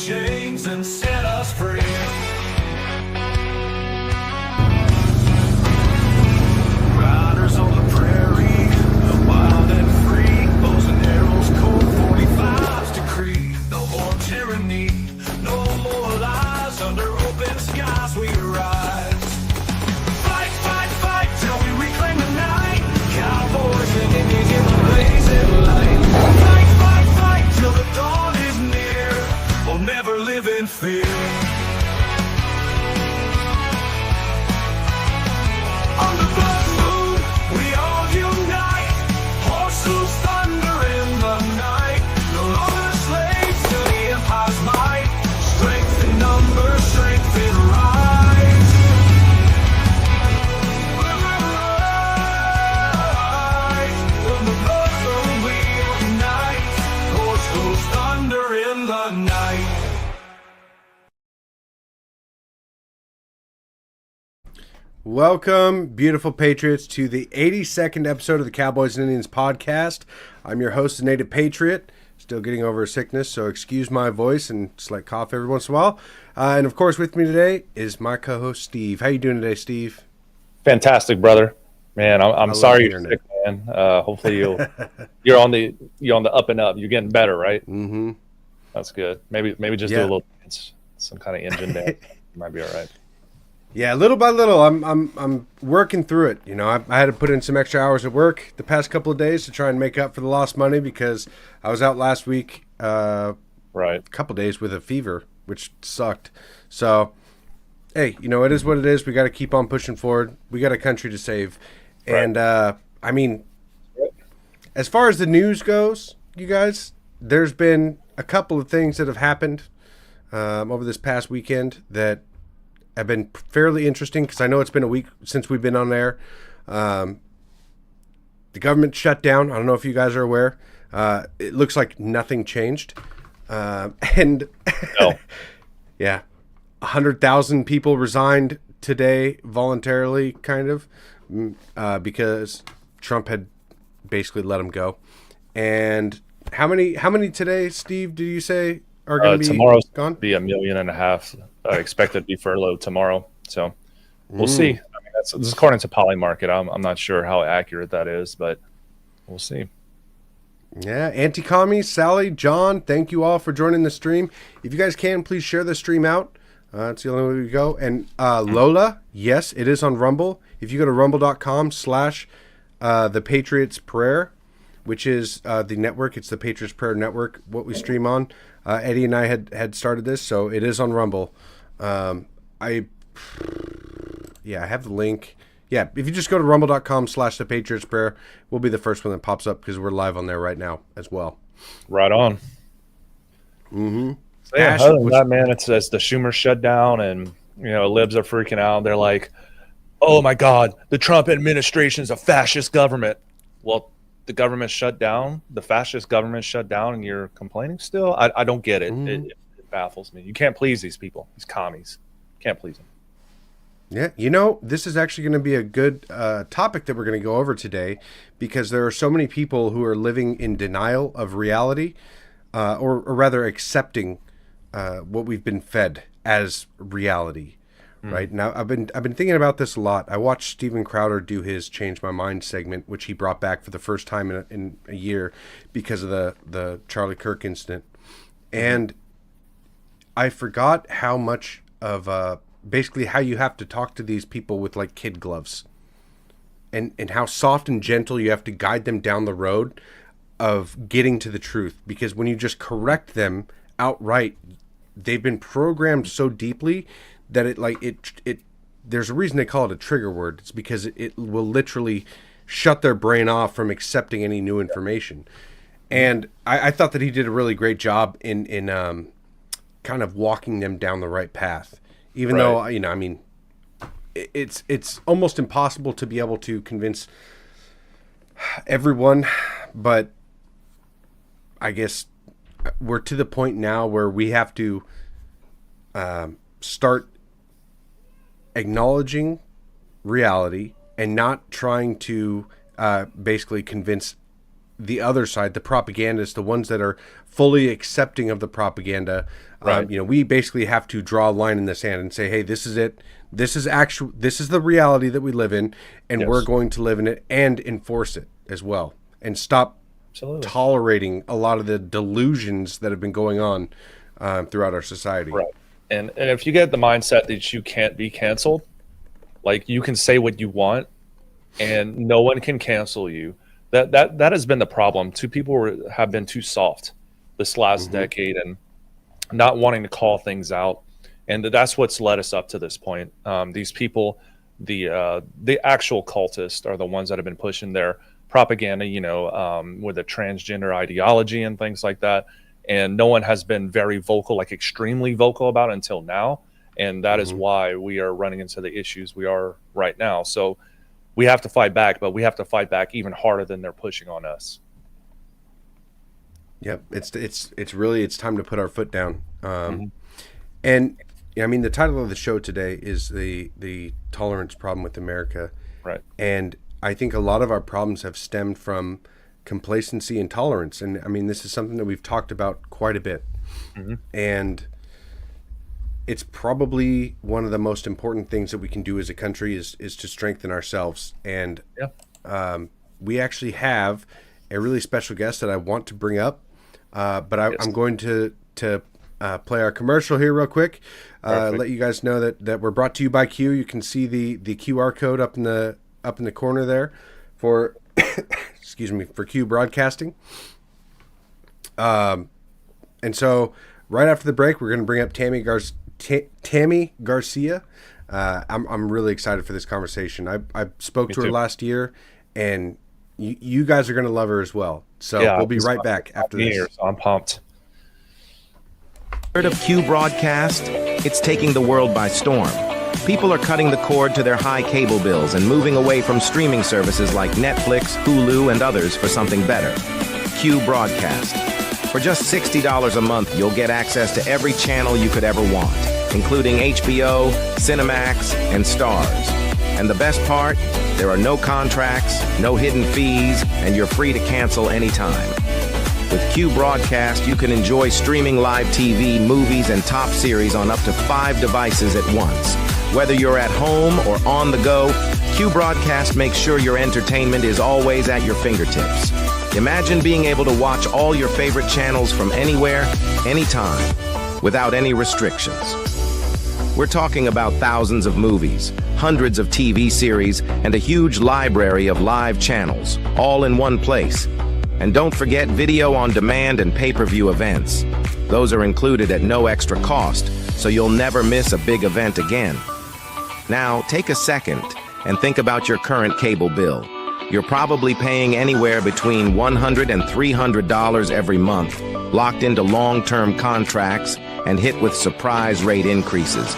chains and set us free. Riders on the prairie, wild and free, bows and arrows, Colt 45's decree. No more tyranny, no more lies, under open skies we rise. Fight, fight, fight till we reclaim the night, Cowboys and Indians in the blazing light. Fight, fight, fight till the dawn is near, we'll never live in fear. On the blood moon, we all unite, horses thunder in the night, no longer slaves to the empire's might, strength in numbers, strength in rise. On the blood moon we unite, horses thunder in the night. Welcome, beautiful patriots, to the 82nd episode of the Cowboys and Indians podcast. I'm your host, the Native Patriot. Still getting over a sickness, so excuse my voice and slight cough every once in a while. And of course, with me today is my co-host, Steve. How you doing today, Steve? Fantastic, brother. Man, I'm sorry you're hearing sick, man. Hopefully you're on the up and up. You're getting better, right? Mm-hmm. That's good. Maybe just do a little dance, some kind of engine dance. You might be all right. Yeah, little by little, I'm working through it. You know, I had to put in some extra hours at work the past couple of days to try and make up for the lost money because I was out last week, Right. a couple of days with a fever, which sucked. So, hey, you know, it is what it is. We got to keep on pushing forward. We got a country to save. Right. And, I mean, as far as the news goes, you guys, there's been a couple of things that have happened over this past weekend that have been fairly interesting because I know it's been a week since we've been on air. The government shut down. I don't know if you guys are aware. It looks like nothing changed. And No. yeah, 100,000 people resigned today voluntarily, kind of, because Trump had basically let them go. And how many today, Steve, do you say are going to be tomorrow's gone? Be 1.5 million. Expected to be furloughed tomorrow. So we'll see. I mean, this is according to Polymarket. I'm not sure how accurate that is, but we'll see. Yeah, anti-commies, Sally, John, thank you all for joining the stream. If you guys can, please share the stream out. It's the only way we go. And Lola, yes, it is on Rumble. If you go to rumble.com/the Patriots Prayer, which is the network, it's the Patriots Prayer Network, what we stream on. Eddie and I had started this, so it is on Rumble. I have the link. Yeah, if you just go to rumble.com/the Patriots Prayer, we'll be the first one that pops up because we're live on there right now as well. Right on. Mm-hmm. So yeah, other than that, man, it's the Schumer shutdown, and you know, libs are freaking out. They're like, "Oh my God, the Trump administration is a fascist government." Well, the government shut down, the fascist government shut down, and you're complaining still? I don't get it. It baffles me. You can't please these people, these commies. Can't please them. Yeah, you know, this is actually going to be a good topic that we're going to go over today because there are so many people who are living in denial of reality, or rather accepting what we've been fed as reality. Right now, I've been thinking about this a lot. I watched Steven Crowder do his "Change My Mind" segment, which he brought back for the first time in a year because of the Charlie Kirk incident, and I forgot how much of basically how you have to talk to these people with like kid gloves, and how soft and gentle you have to guide them down the road of getting to the truth. Because when you just correct them outright, they've been programmed so deeply that it there's a reason they call it a trigger word. It's because it will literally shut their brain off from accepting any new information. And I thought that he did a really great job in kind of walking them down the right path. Even though, you know, I mean, it's almost impossible to be able to convince everyone, but I guess we're to the point now where we have to start acknowledging reality and not trying to basically convince the other side, the propagandists, the ones that are fully accepting of the propaganda. Right. We basically have to draw a line in the sand and say, hey, this is it. This is the reality that we live in, and Yes. we're going to live in it and enforce it as well, and stop Absolutely. tolerating a lot of the delusions that have been going on throughout our society. Right. And if you get the mindset that you can't be canceled, like you can say what you want and no one can cancel you. That has been the problem. People have been too soft this last decade and not wanting to call things out. And that's what's led us up to this point. These people, the actual cultists are the ones that have been pushing their propaganda, with a transgender ideology and things like that. And no one has been very vocal, like extremely vocal about it until now. And that is why we are running into the issues we are right now. So we have to fight back, but we have to fight back even harder than they're pushing on us. Yep, it's time to put our foot down. And I mean, the title of the show today is the tolerance problem with America. Right. And I think a lot of our problems have stemmed from complacency and tolerance. And I mean, this is something that we've talked about quite a bit. And it's probably one of the most important things that we can do as a country is to strengthen ourselves. And we actually have a really special guest that I want to bring up. But I'm going to play our commercial here real quick. Let you guys know that we're brought to you by Q. You can see the QR code up in the corner there for excuse me, for Q Broadcasting. And so right after the break, we're going to bring up Tammy Garcia. I'm really excited for this conversation. I spoke to her last year, and you guys are going to love her as well. So we'll be right back after this. So I'm pumped. Of Q Broadcast, it's taking the world by storm. People are cutting the cord to their high cable bills and moving away from streaming services like Netflix, Hulu, and others for something better. Q Broadcast. For just $60 a month, you'll get access to every channel you could ever want, including HBO, Cinemax, and Stars. And the best part? There are no contracts, no hidden fees, and you're free to cancel anytime. With Q Broadcast, you can enjoy streaming live TV, movies, and top series on up to 5 devices at once. Whether you're at home or on the go, Q Broadcast makes sure your entertainment is always at your fingertips. Imagine being able to watch all your favorite channels from anywhere, anytime, without any restrictions. We're talking about thousands of movies, hundreds of TV series, and a huge library of live channels, all in one place. And don't forget video on demand and pay-per-view events. Those are included at no extra cost, so you'll never miss a big event again. Now, take a second and think about your current cable bill. You're probably paying anywhere between $100 and $300 every month, locked into long-term contracts and hit with surprise rate increases.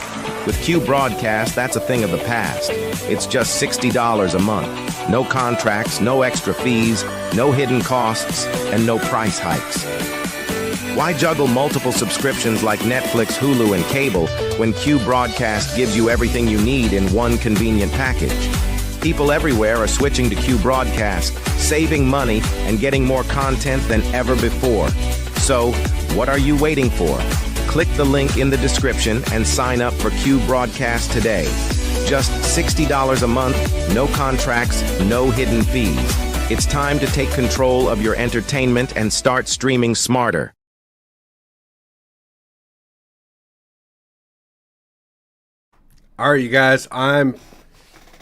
With Q Broadcast, that's a thing of the past. It's just $60 a month. No contracts, no extra fees, no hidden costs, and no price hikes. Why juggle multiple subscriptions like Netflix, Hulu, and cable when Q Broadcast gives you everything you need in one convenient package? People everywhere are switching to Q Broadcast, saving money and getting more content than ever before. So, what are you waiting for? Click the link in the description and sign up for Q Broadcast today. Just $60 a month, no contracts, no hidden fees. It's time to take control of your entertainment and start streaming smarter. All right, you guys, I'm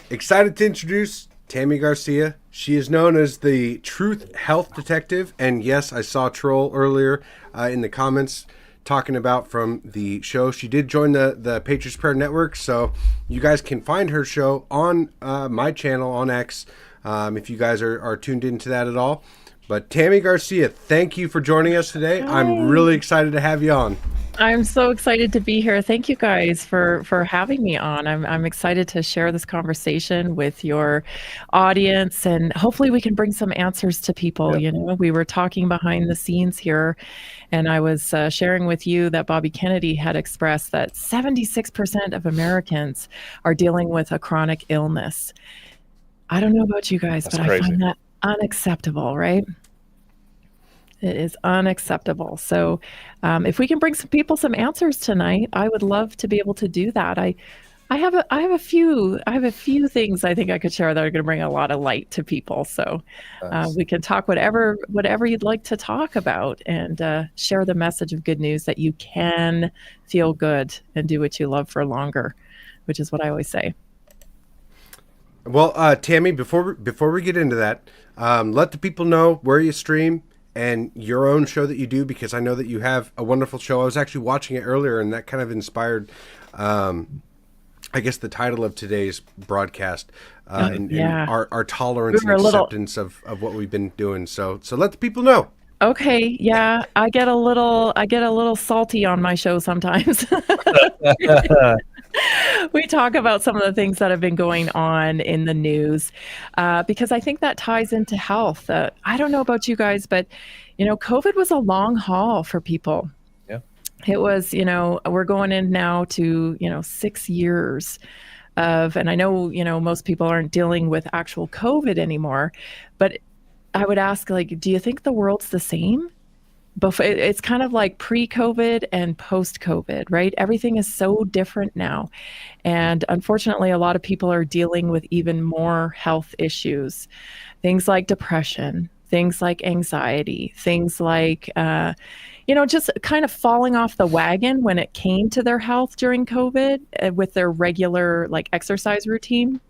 excited to introduce Tammy Garcia. She is known as the Truth Health Detective. And yes, I saw a troll earlier in the comments talking about from the show. She did join the Patriots Prayer Network, so you guys can find her show on my channel on X if you guys are tuned into that at all. But Tammy Garcia, thank you for joining us today. Hi. I'm really excited to have you on. I'm so excited to be here. Thank you guys for having me on. I'm excited to share this conversation with your audience, and hopefully we can bring some answers to people. Yep. You know, we were talking behind the scenes here, and I was sharing with you that Bobby Kennedy had expressed that 76% of Americans are dealing with a chronic illness. I don't know about you guys, That's but crazy. I find that unacceptable, right? It is unacceptable. So, if we can bring some people some answers tonight, I would love to be able to do that. I have a few things I think I could share that are going to bring a lot of light to people. So, Nice. we can talk whatever you'd like to talk about, and share the message of good news that you can feel good and do what you love for longer, which is what I always say. Well, Tammy, before we get into that, let the people know where you stream and your own show that you do, because I know that you have a wonderful show. I was actually watching it earlier, and that kind of inspired, I guess, the title of today's broadcast, and our tolerance and acceptance of what we've been doing. So let the people know. Okay, yeah, I get a little salty on my show sometimes. We talk about some of the things that have been going on in the news, because I think that ties into health. I don't know about you guys, but COVID was a long haul for people. Yeah. It was, we're going in now to 6 years of, and I know most people aren't dealing with actual COVID anymore, but I would ask, like, do you think the world's the same? It's kind of like pre-COVID and post-COVID, right? Everything is so different now. And unfortunately, a lot of people are dealing with even more health issues, things like depression, things like anxiety, things like, just kind of falling off the wagon when it came to their health during COVID, with their regular like exercise routine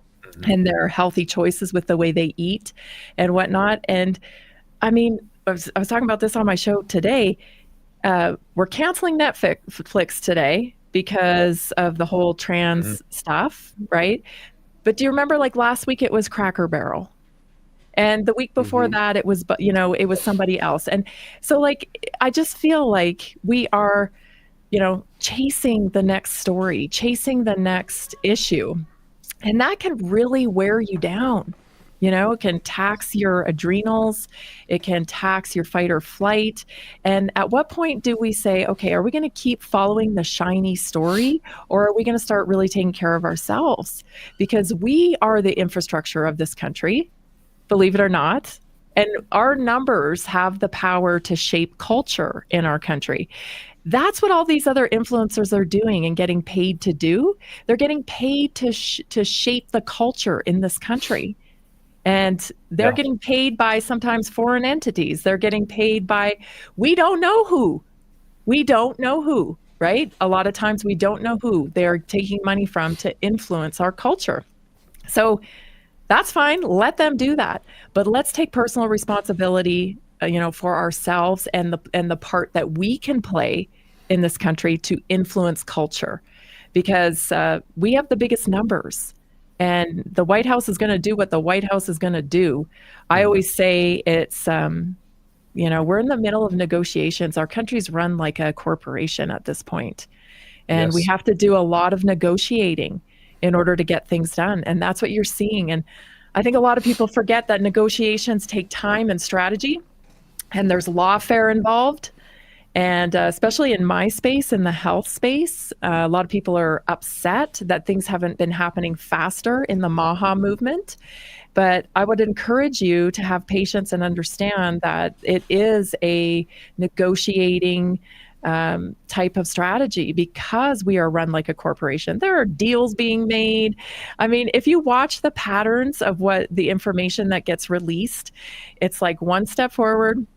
and their healthy choices with the way they eat and whatnot. And I mean, I was talking about this on my show today. We're canceling Netflix today because of the whole trans stuff, right? But do you remember, like, last week it was Cracker Barrel, and the week before that it was, it was somebody else. And so, like, I just feel like we are, chasing the next story, chasing the next issue, and that can really wear you down. It can tax your adrenals. It can tax your fight or flight. And at what point do we say, okay, are we going to keep following the shiny story, or are we going to start really taking care of ourselves? Because we are the infrastructure of this country, believe it or not. And our numbers have the power to shape culture in our country. That's what all these other influencers are doing and getting paid to do. They're getting paid to shape the culture in this country. And they're getting paid by sometimes foreign entities. They're getting paid by, we don't know who. We don't know who, right? A lot of times we don't know who they're taking money from to influence our culture. So that's fine. Let them do that. But let's take personal responsibility, for ourselves and the part that we can play in this country to influence culture, because we have the biggest numbers. And the White House is going to do what the White House is going to do. I always say it's, we're in the middle of negotiations. Our country's run like a corporation at this point. And we have to do a lot of negotiating in order to get things done. And that's what you're seeing. And I think a lot of people forget that negotiations take time and strategy, and there's lawfare involved. And especially in my space, in the health space, a lot of people are upset that things haven't been happening faster in the MAHA movement. But I would encourage you to have patience and understand that it is a negotiating type of strategy, because we are run like a corporation. There are deals being made. I mean, if you watch the patterns of what the information that gets released, it's like one step forward,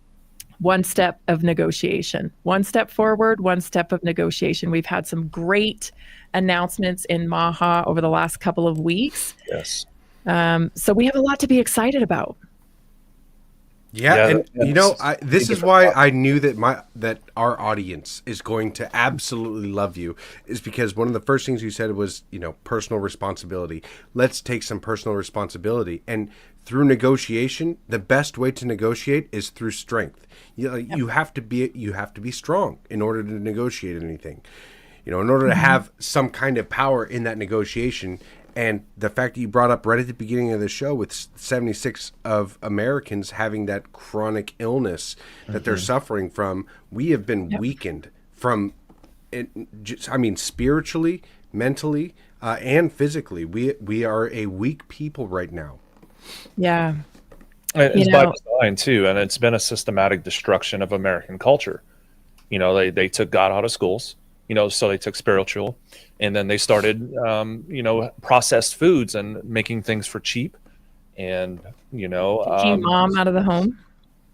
one step of negotiation, one step forward, one step of negotiation. We've had some great announcements in MAHA over the last couple of weeks. Yes. So we have a lot to be excited about. Yeah, and this is why I knew that our audience is going to absolutely love you, is because one of the first things you said was, personal responsibility. Let's take some personal responsibility. And through negotiation, the best way to negotiate is through strength. You have to be strong in order to negotiate anything. In order to have some kind of power in that negotiation. And the fact that you brought up right at the beginning of the show with 76 of Americans having that chronic illness that they're suffering from, we have been weakened from, spiritually, mentally, and physically. We are a weak people right now. Yeah. It's You by know, design too, and it's been a systematic destruction of American culture. They took God out of schools, so they took spiritual, and then they started, processed foods and making things for cheap. And, taking mom out of the home.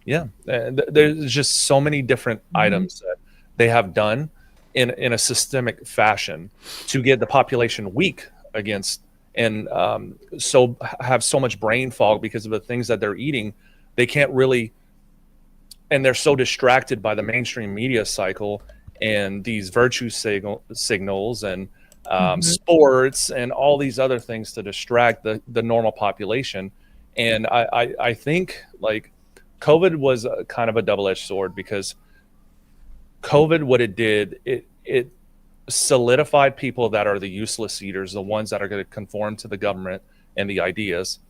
yeah, there's just so many different Mhm. items that they have done in a systemic fashion to get the population weak against, and so have so much brain fog because of the things that they're eating. They can't really, and they're so distracted by the mainstream media cycle and these virtue signals and Mhm. sports and all these other things to distract the normal population. And I think like COVID was a kind of a double-edged sword, because COVID, what it did, it solidified people that are the useless eaters, the ones that are going to conform to the government and the ideas.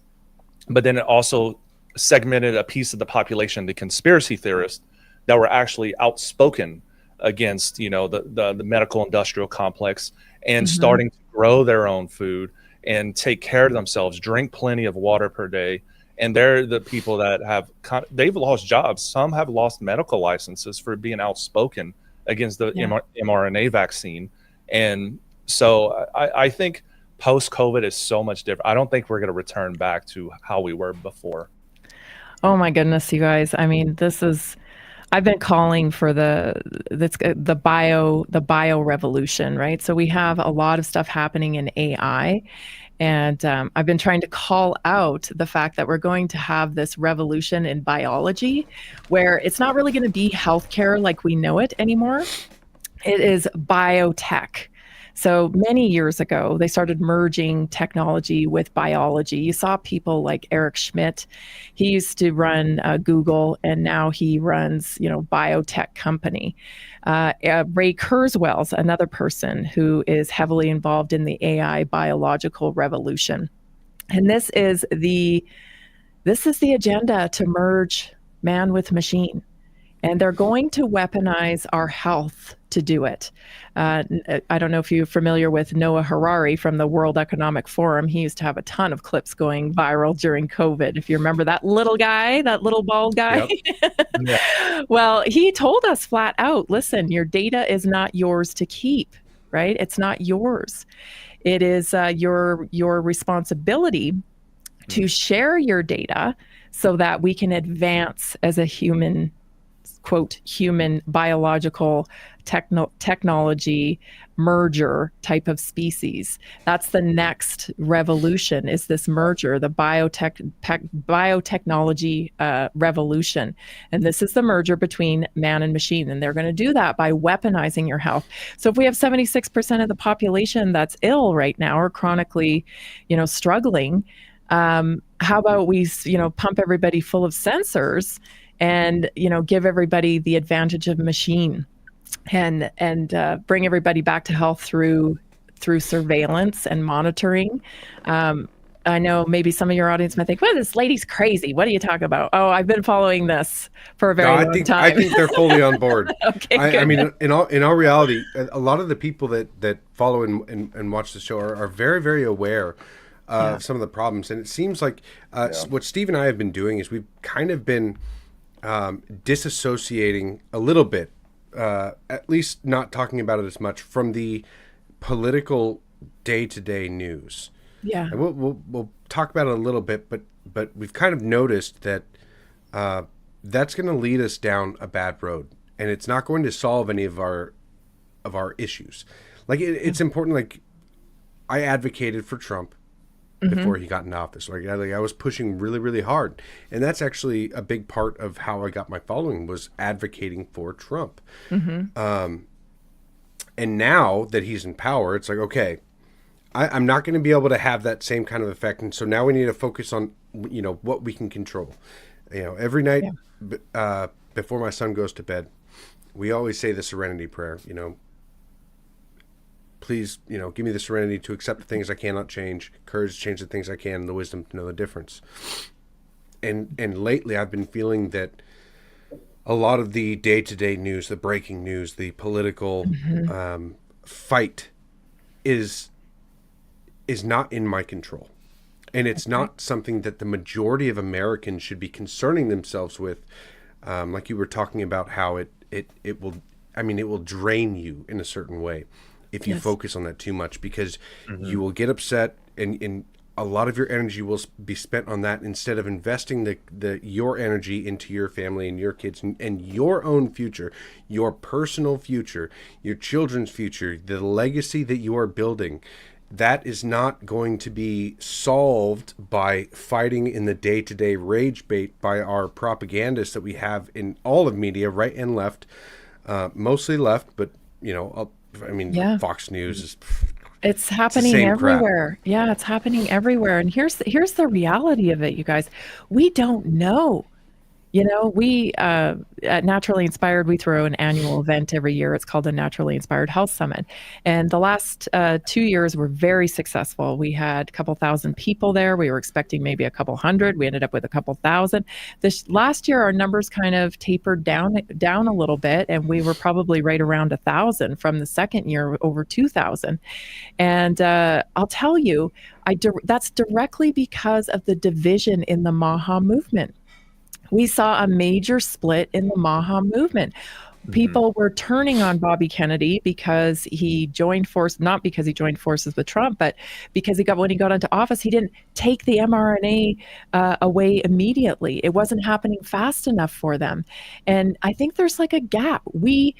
But then it also segmented a piece of the population, the conspiracy theorists, that were actually outspoken against, the medical industrial complex, and Mhm. starting to grow their own food and take care of themselves, drink plenty of water per day. And they're the people that they've lost jobs. Some have lost medical licenses for being outspoken against the Yeah. mRNA vaccine. And so I think post COVID is so much different. I don't think we're going to return back to how we were before. Oh my goodness, you guys. I mean, I've been calling for the bio revolution, right? So we have a lot of stuff happening in AI, and I've been trying to call out the fact that we're going to have this revolution in biology, where it's not really going to be healthcare like we know it anymore. It is biotech. So many years ago, they started merging technology with biology. You saw people like Eric Schmidt. He used to run Google, and now he runs, biotech company. Ray Kurzweil's another person who is heavily involved in the AI biological revolution. And this is the agenda to merge man with machine, and they're going to weaponize our health to do it. I don't know if you're familiar with Noah Harari from the World Economic Forum. He used to have a ton of clips going viral during COVID. If you remember that little guy, that little bald guy. Yep. Yeah. Well, he told us flat out, listen, your data is not yours to keep, right? It's not yours. It is your responsibility to share your data so that we can advance as a human, quote, human biological technology merger type of species. That's the next revolution, is this merger, the biotechnology revolution. And this is the merger between man and machine. And they're going to do that by weaponizing your health. So if we have 76% of the population that's ill right now, or chronically, struggling, how about we, pump everybody full of sensors and, give everybody the advantage of machine, and bring everybody back to health through surveillance and monitoring. I know maybe some of your audience might think, well, this lady's crazy. What are you talking about? Oh, I've been following this for a very No, long time. I think they're fully on board. Okay, I good. mean, in all reality, a lot of the people that follow and watch the show are very, very aware of some of the problems. And it seems like what Steve and I have been doing is we've kind of been disassociating a little bit, at least not talking about it as much, from the political day-to-day news. Yeah. And we'll talk about it a little bit, but we've kind of noticed that that's going to lead us down a bad road, and it's not going to solve any of our issues. Like it's important. Like I advocated for Trump before he got in office. Like I was pushing really, really hard, and that's actually a big part of how I got my following, was advocating for Trump. And now that he's in power, it's like, okay, I'm not going to be able to have that same kind of effect, and so now we need to focus on what we can control. Every night before my son goes to bed, we always say the Serenity Prayer. Please, give me the serenity to accept the things I cannot change, courage to change the things I can, and the wisdom to know the difference. And lately, I've been feeling that a lot of the day-to-day news, the breaking news, the political fight is not in my control. And it's not something that the majority of Americans should be concerning themselves with. Like you were talking about how it will, I mean, it will drain you in a certain way if you focus on that too much, because you will get upset, and a lot of your energy will be spent on that instead of investing your energy into your family and your kids and your own future, your personal future, your children's future, the legacy that you are building. That is not going to be solved by fighting in the day-to-day rage bait by our propagandists that we have in all of media, right and left, mostly left, but I mean, Fox News is. It's happening everywhere. Crap. Yeah, it's happening everywhere. And here's the reality of it, you guys. We don't know. We at Naturally Inspired, we throw an annual event every year. It's called the Naturally Inspired Health Summit. And the last 2 years were very successful. We had a couple thousand people there. We were expecting maybe a couple hundred. We ended up with a couple thousand. This last year, our numbers kind of tapered down a little bit, and we were probably right around 1,000 from the second year, over 2,000. And I'll tell you, that's directly because of the division in the Maha movement. We saw a major split in the Maha movement. People were turning on Bobby Kennedy because he joined forces, not because he joined forces with Trump, but because when he got into office, he didn't take the mRNA away immediately. It wasn't happening fast enough for them. And I think there's like a gap. We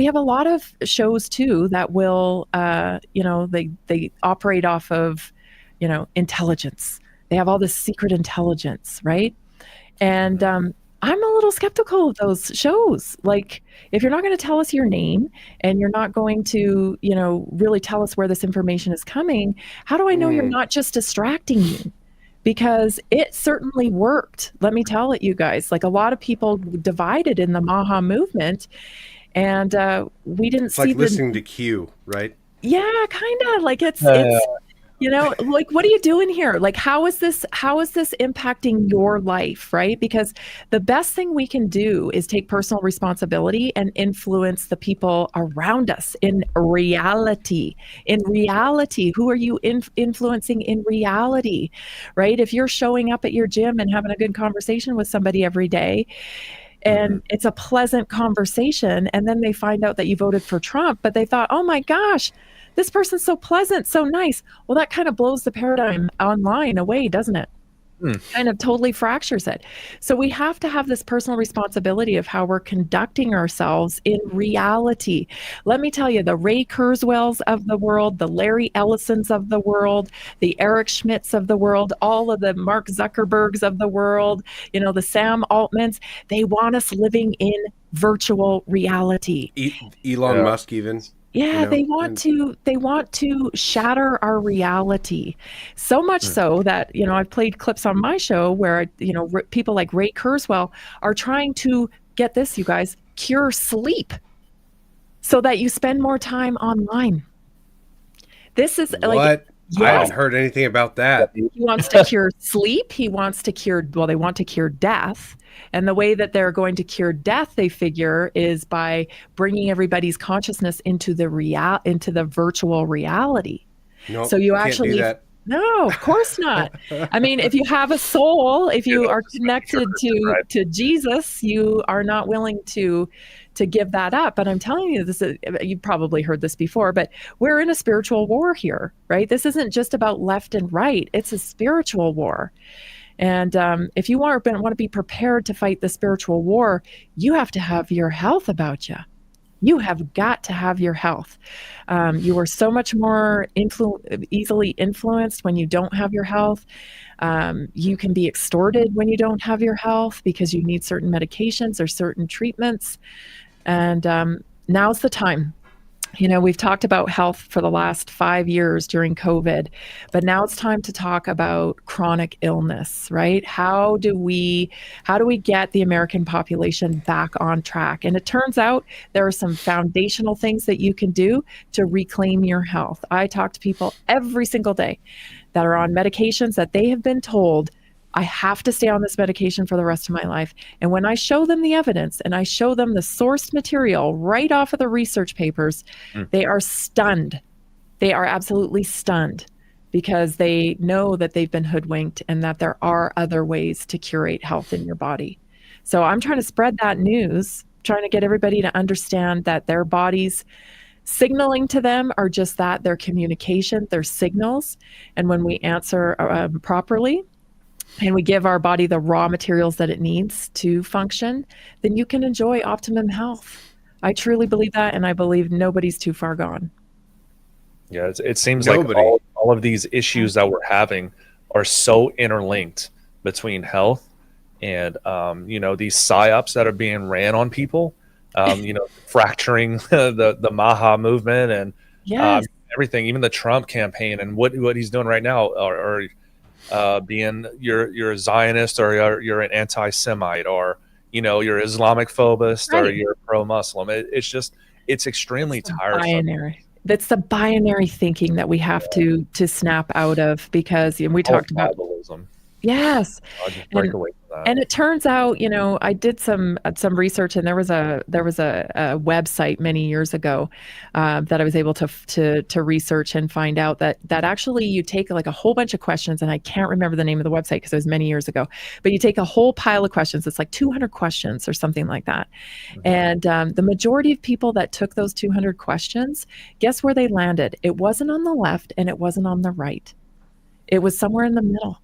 have a lot of shows too that will, they operate off of, intelligence. They have all this secret intelligence, right? And I'm a little skeptical of those shows. Like, if you're not going to tell us your name and you're not going to, really tell us where this information is coming, how do I know you're not just distracting me? Because it certainly worked. Let me tell it, you guys. Like, a lot of people divided in the Maha movement, and we didn't see like listening to Q, right? Yeah, kind of. Like it's like, what are you doing here? Like, how is this impacting your life, right? Because the best thing we can do is take personal responsibility and influence the people around us in reality. In reality, who are you influencing in reality, right? If you're showing up at your gym and having a good conversation with somebody every day, and it's a pleasant conversation, and then they find out that you voted for Trump, but they thought, oh my gosh, this person's so pleasant, so nice. Well, that kind of blows the paradigm online away, doesn't it? Kind of totally fractures it. So we have to have this personal responsibility of how we're conducting ourselves in reality. Let me tell you, the Ray Kurzweils of the world, the Larry Ellisons of the world, the Eric Schmidts of the world, all of the Mark Zuckerbergs of the world, the Sam Altmans, they want us living in virtual reality. Elon Musk even. Yeah, they want to shatter our reality. So much so that, I've played clips on my show where, people like Ray Kurzweil are trying to, get this, you guys, cure sleep so that you spend more time online. This is what? Yes. I haven't heard anything about that. He wants to cure sleep. He wants to cure, they want to cure death. And the way that they're going to cure death, they figure, is by bringing everybody's consciousness into the virtual reality. No, so you actually can't do that. No, of course not. I mean, if you have a soul, if you are connected to Jesus, you are not willing to give that up. But I'm telling you, you've probably heard this before, but we're in a spiritual war here, right? This isn't just about left and right. It's a spiritual war. And if you want to be prepared to fight the spiritual war, you have to have your health about you. You have got to have your health. You are so much more easily influenced when you don't have your health. You can be extorted when you don't have your health because you need certain medications or certain treatments. And now's the time. We've talked about health for the last 5 years during COVID, but now it's time to talk about chronic illness, right? How do we get the American population back on track? And it turns out there are some foundational things that you can do to reclaim your health. I talk to people every single day that are on medications that they have been told, I have to stay on this medication for the rest of my life. And when I show them the evidence and I show them the sourced material right off of the research papers, they are stunned. They are absolutely stunned because they know that they've been hoodwinked and that there are other ways to curate health in your body. So I'm trying to spread that news, trying to get everybody to understand that their bodies signaling to them are just that, their communication, their signals. And when we answer properly and we give our body the raw materials that it needs to function, then you can enjoy optimum health. I truly believe that, and I believe nobody's too far gone. Yeah, it seems Nobody. like all of these issues that we're having are so interlinked between health and these psyops that are being ran on people. Fracturing the Maha movement and Yes. everything, even the Trump campaign and what he's doing right now, or being you're a Zionist or you're an anti-Semite or you're Islamic phobist or Right. you're pro-Muslim. It's extremely tiresome. Binary. That's the binary thinking that we have to snap out of, because we talked about tribalism. yes. I'll just break away from that. And it turns out, I did some research, and there was a website many years ago that I was able to research and find out that actually you take like a whole bunch of questions, and I can't remember the name of the website because it was many years ago, but you take a whole pile of questions. It's like 200 questions or something like that. And the majority of people that took those 200 questions, guess where they landed? It wasn't on the left and it wasn't on the right. It was somewhere in the middle.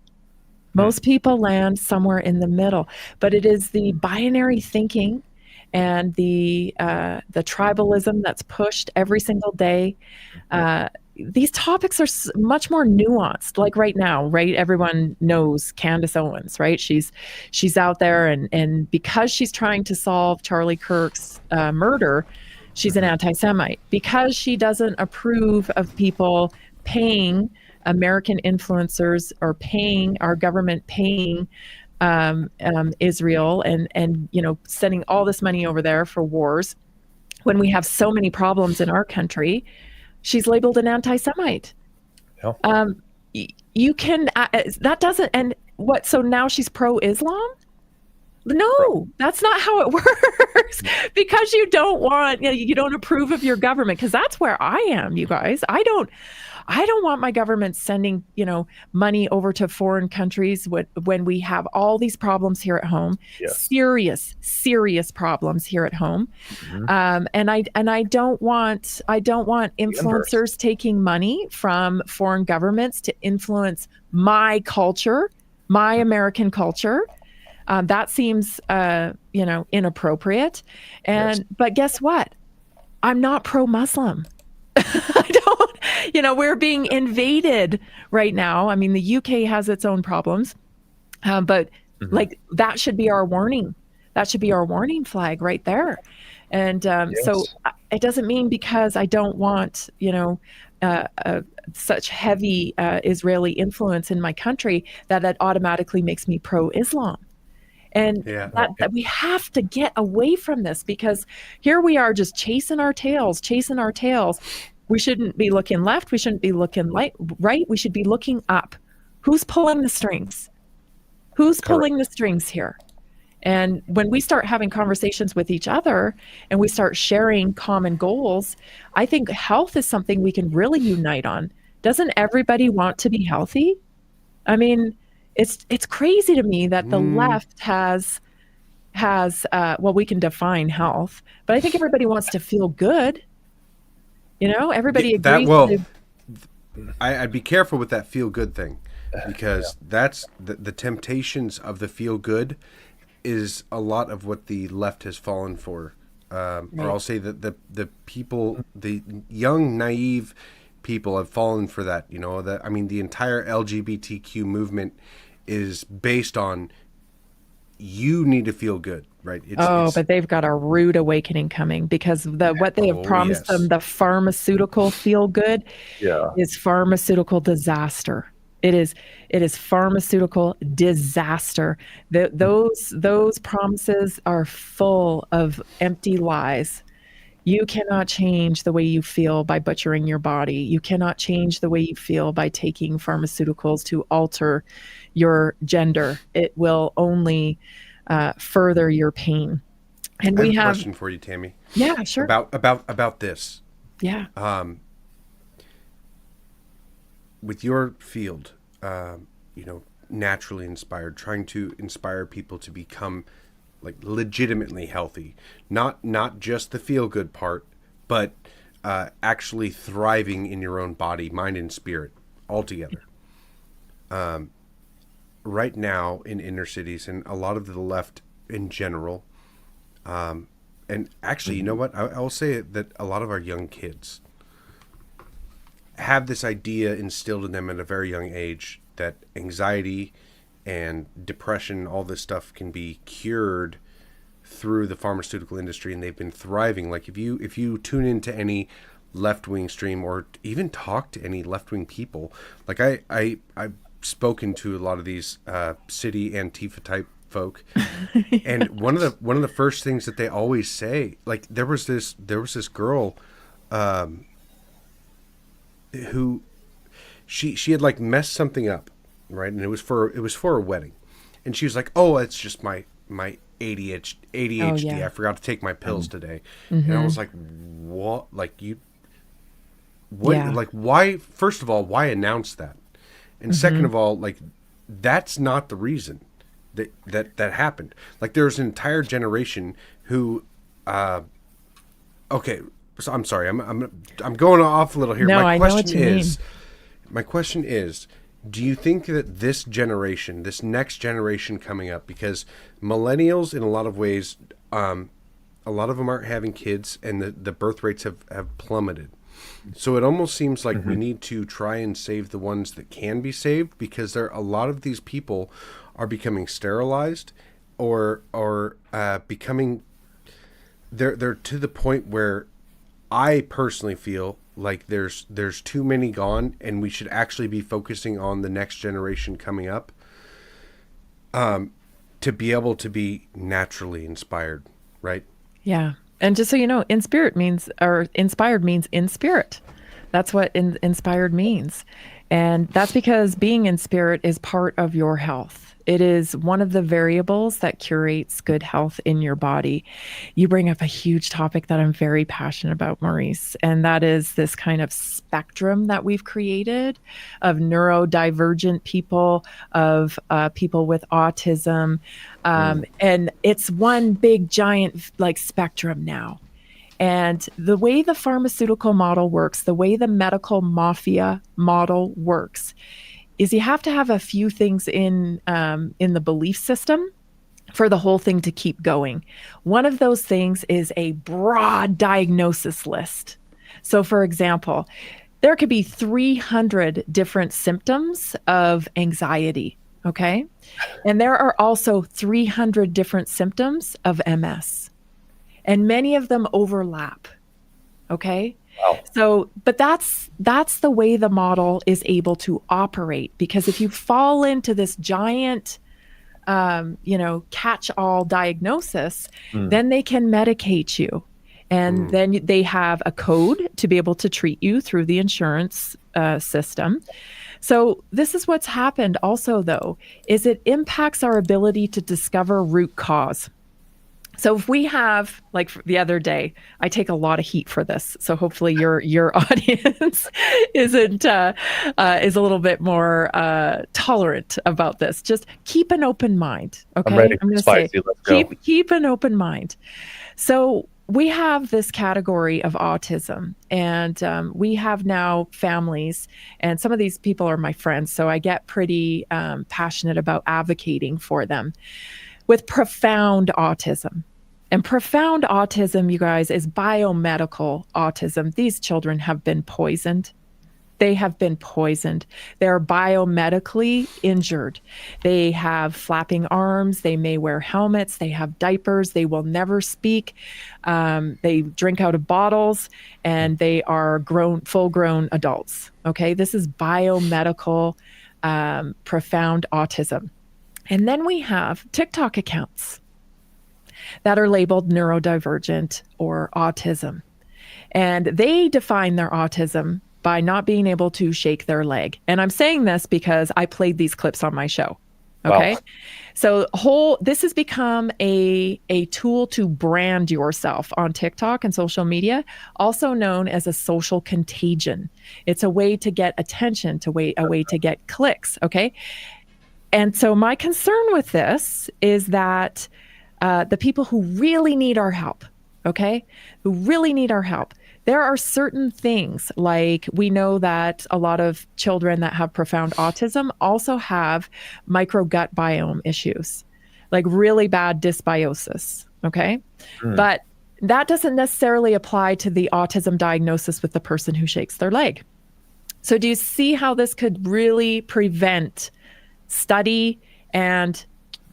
Most people land somewhere in the middle, but it is the binary thinking and the tribalism that's pushed every single day. These topics are much more nuanced. Like right now, right? Everyone knows Candace Owens, right? She's out there, and because she's trying to solve Charlie Kirk's murder, she's an anti-Semite. Because she doesn't approve of people paying American influencers or paying our government, paying Israel and sending all this money over there for wars when we have so many problems in our country, she's labeled an anti-Semite. Yeah. You can that doesn't, and what, so now she's pro-Islam? No, that's not how it works. Because you don't want, you don't approve of your government, because that's where I am, you guys. I don't want my government sending, money over to foreign countries when we have all these problems here at home. Yes. Serious problems here at home. And I don't want influencers taking money from foreign governments to influence my culture, my American culture. That seems, inappropriate. And but guess what? I'm not pro-Muslim. I don't, we're being invaded right now. I mean, the UK has its own problems, but like that should be our warning. That should be our warning flag right there. And so it doesn't mean because I don't want, such heavy Israeli influence in my country that automatically makes me pro-Islam. And that we have to get away from this, because here we are just chasing our tails. We shouldn't be looking left. We shouldn't be looking right. We should be looking up. Who's pulling the strings? Who's pulling the strings here? And when we start having conversations with each other and we start sharing common goals, I think health is something we can really unite on. Doesn't everybody want to be healthy? I mean, it's crazy to me that the left has we can define health, but I think everybody wants to feel good. Everybody agrees. I'd be careful with that feel good thing, because that's the temptations of the feel good is a lot of what the left has fallen for. Or I'll say that the people, the young, naive people have fallen for that. The entire LGBTQ movement is based on you need to feel good, right? But they've got a rude awakening coming, because what they have promised them, the pharmaceutical feel good, is pharmaceutical disaster. It is pharmaceutical disaster. Those promises are full of empty lies. You cannot change the way you feel by butchering your body. You cannot change the way you feel by taking pharmaceuticals to alter your gender. It will only further your pain. And I have a question for you, Tammy. Yeah, sure. About this. Yeah. with your field, naturally inspired, trying to inspire people to become like legitimately healthy, not just the feel good part, but actually thriving in your own body, mind, and spirit altogether. Right now in inner cities and a lot of the left in general, and actually, you know what? I will say that a lot of our young kids have this idea instilled in them at a very young age that anxiety and depression, all this stuff can be cured through the pharmaceutical industry, and they've been thriving. Like if you tune into any left-wing stream or even talk to any left-wing people, like I've spoken to a lot of these city Antifa type folk, and one of the first things that they always say, like there was this girl who she had like messed something up, right? And it was for a wedding, and she was like, "Oh, it's just my ADHD. Oh, yeah. I forgot to take my pills today." And I was like, "What? Like you? What? Yeah. Like why? First of all, why announce that? And second of all, like that's not the reason that happened. Like there's an entire generation who, okay." So I'm sorry, I'm going off a little here. No, My I know what question you is, my question is, do you think that this generation, this next generation coming up, because millennials in a lot of ways, a lot of them aren't having kids, and the birth rates have plummeted. So it almost seems like we need to try and save the ones that can be saved, because a lot of these people are becoming sterilized, or becoming they're to the point where I personally feel like there's too many gone, and we should actually be focusing on the next generation coming up, to be able to be naturally inspired, right? Yeah. And just so you know, inspired means in spirit. That's what inspired means. And that's because being in spirit is part of your health. It is one of the variables that curates good health in your body. You bring up a huge topic that I'm very passionate about, Maurice, and that is this kind of spectrum that we've created of neurodivergent people, of people with autism. And it's one big giant like spectrum now. And the way the pharmaceutical model works, the way the medical mafia model works, is you have to have a few things in the belief system for the whole thing to keep going. One of those things is a broad diagnosis list. So, for example, there could be 300 different symptoms of anxiety, okay? And there are also 300 different symptoms of MS. And many of them overlap, okay? Wow. So, but that's the way the model is able to operate, because if you fall into this giant, catch-all diagnosis, then they can medicate you. And then they have a code to be able to treat you through the insurance system. So this is what's happened also, though, is it impacts our ability to discover root cause. So if we have, like the other day, I take a lot of heat for this. So hopefully your audience is a little bit more tolerant about this. Just keep an open mind. Okay, I'm ready. I'm going to Spicy. say Let's go. keep an open mind. So we have this category of autism, and we have now families, and some of these people are my friends, so I get pretty passionate about advocating for them, with profound autism. And profound autism, you guys, is biomedical autism. These children have been poisoned. They have been poisoned. They're biomedically injured. They have flapping arms. They may wear helmets. They have diapers. They will never speak. They drink out of bottles, and they are full-grown adults. Okay, this is biomedical, profound autism. And then we have TikTok accounts that are labeled neurodivergent or autism. And they define their autism by not being able to shake their leg. And I'm saying this because I played these clips on my show. Okay. Wow. So this has become a tool to brand yourself on TikTok and social media, also known as a social contagion. It's a way to get attention, a way to get clicks. Okay. And so my concern with this is that the people who really need our help, okay, who really need our help, there are certain things, like we know that a lot of children that have profound autism also have microgut biome issues, like really bad dysbiosis, okay? But that doesn't necessarily apply to the autism diagnosis with the person who shakes their leg. So do you see how this could really prevent study and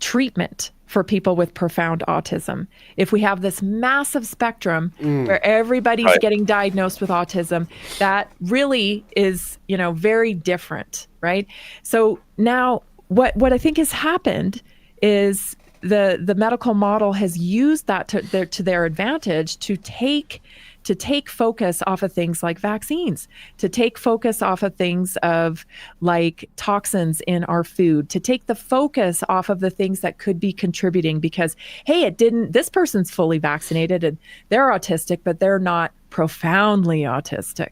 treatment for people with profound autism? If we have this massive spectrum where everybody's getting diagnosed with autism, that really is, very different, right? So now what I think has happened is the medical model has used that to their advantage to take focus off of things like vaccines, to take focus off of things of like toxins in our food, to take the focus off of the things that could be contributing because, hey, this person's fully vaccinated and they're autistic, but they're not profoundly autistic.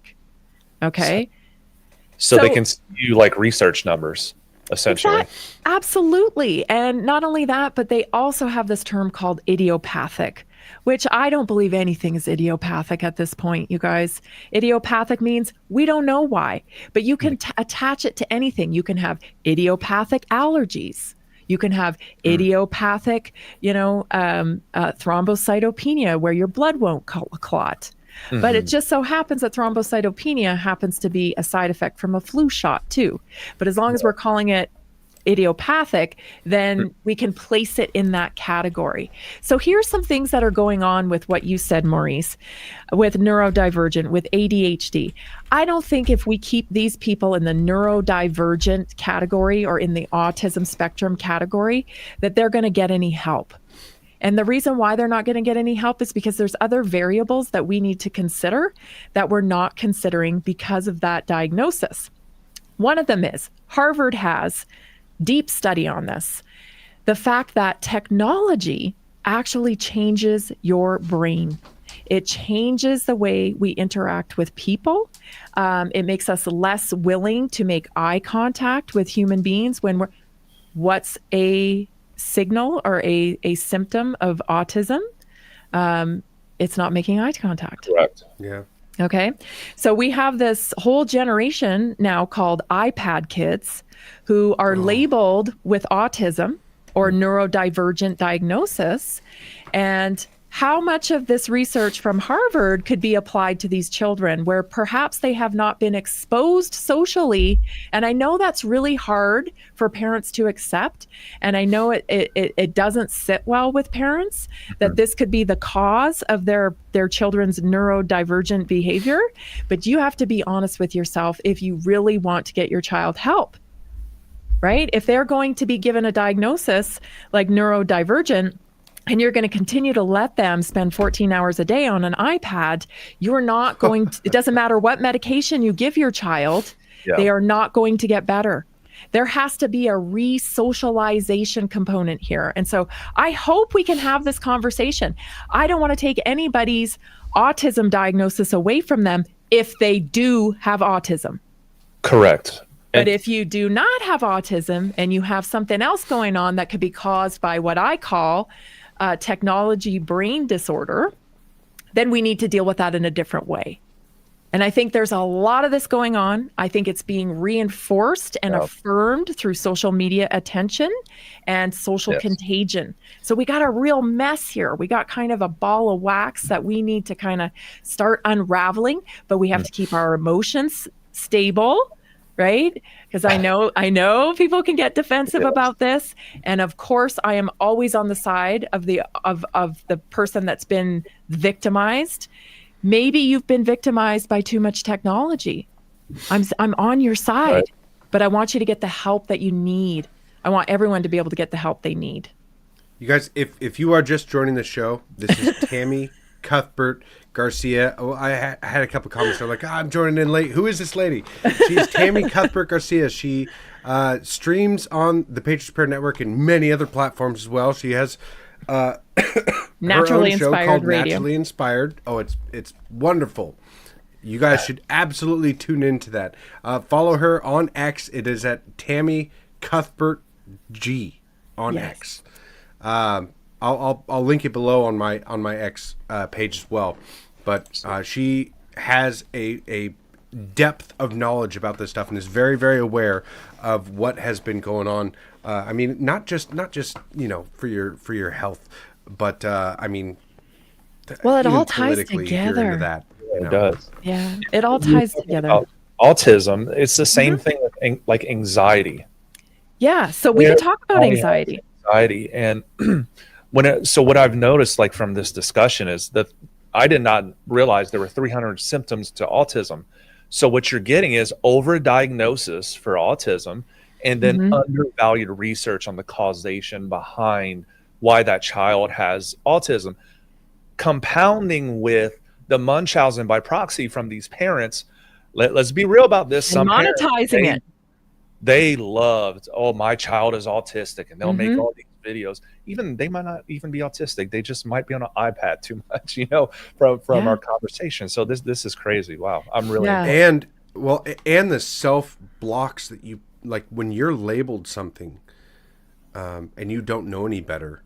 Okay. So they can see you like research numbers, essentially. Absolutely. And not only that, but they also have this term called idiopathic, which I don't believe anything is idiopathic at this point, you guys. Idiopathic means we don't know why, but you can attach it to anything. You can have idiopathic allergies. You can have idiopathic, thrombocytopenia, where your blood won't clot. But it just so happens that thrombocytopenia happens to be a side effect from a flu shot too. But as long as we're calling it idiopathic, then we can place it in that category. So here's some things that are going on with what you said, Maurice, with neurodivergent, with ADHD. I don't think if we keep these people in the neurodivergent category or in the autism spectrum category, that they're going to get any help. And the reason why they're not going to get any help is because there's other variables that we need to consider that we're not considering because of that diagnosis. One of them is Harvard has deep study on this. The fact that technology actually changes your brain. It changes the way we interact with people. It makes us less willing to make eye contact with human beings when what's a signal or a symptom of autism? It's not making eye contact. Correct. Yeah. Okay. So we have this whole generation now called iPad kids who are labeled with autism or neurodivergent diagnosis. And how much of this research from Harvard could be applied to these children where perhaps they have not been exposed socially? And I know that's really hard for parents to accept. And I know it doesn't sit well with parents that this could be the cause of their children's neurodivergent behavior. But you have to be honest with yourself if you really want to get your child help, right? If they're going to be given a diagnosis like neurodivergent, and you're going to continue to let them spend 14 hours a day on an iPad, you're not going to, it doesn't matter what medication you give your child, they are not going to get better. There has to be a re-socialization component here. And so I hope we can have this conversation. I don't want to take anybody's autism diagnosis away from them if they do have autism. Correct. But if you do not have autism and you have something else going on that could be caused by what I call technology brain disorder, then we need to deal with that in a different way. And I think there's a lot of this going on. I think it's being reinforced and affirmed through social media attention and social contagion. So we got a real mess here. We got kind of a ball of wax that we need to kind of start unraveling, but we have to keep our emotions stable, right? Because I know people can get defensive about this, and of course, I am always on the side of the person that's been victimized. Maybe you've been victimized by too much technology. I'm on your side, but I want you to get the help that you need. I want everyone to be able to get the help they need. You guys, if you are just joining the show, this is Tammy Cuthbert Garcia. Oh, I had a couple comments. They're like, I'm joining in late. Who is this lady? She's Tammy Cuthbert Garcia. She streams on the Patriots Prayer Network and many other platforms as well. She has Naturally her own show Inspired called Radio. Naturally Inspired. Oh, it's wonderful. You guys should absolutely tune into that. Follow her on X. It is at Tammy Cuthbert G on X. I'll link it below on my X page as well. But she has a depth of knowledge about this stuff and is very, very aware of what has been going on. I mean, not just for your health, but I mean, Well, it even all ties politically, if you're into together. that, It does. Yeah, it all ties together. Autism, it's the same thing with like anxiety. Yeah, so we can talk about anxiety. Anxiety, and so what I've noticed, like from this discussion, is that I did not realize there were 300 symptoms to autism. So what you're getting is overdiagnosis for autism, and then undervalued research on the causation behind why that child has autism, compounding with the Munchausen by proxy from these parents. Let's be real about this. And Some parents, monetizing it. they loved, oh, my child is autistic, and they'll make all these videos. Even they might not even be autistic. They just might be on an iPad too much, from our conversation. So this is crazy. Wow. I'm really and the self blocks that you like when you're labeled something and you don't know any better.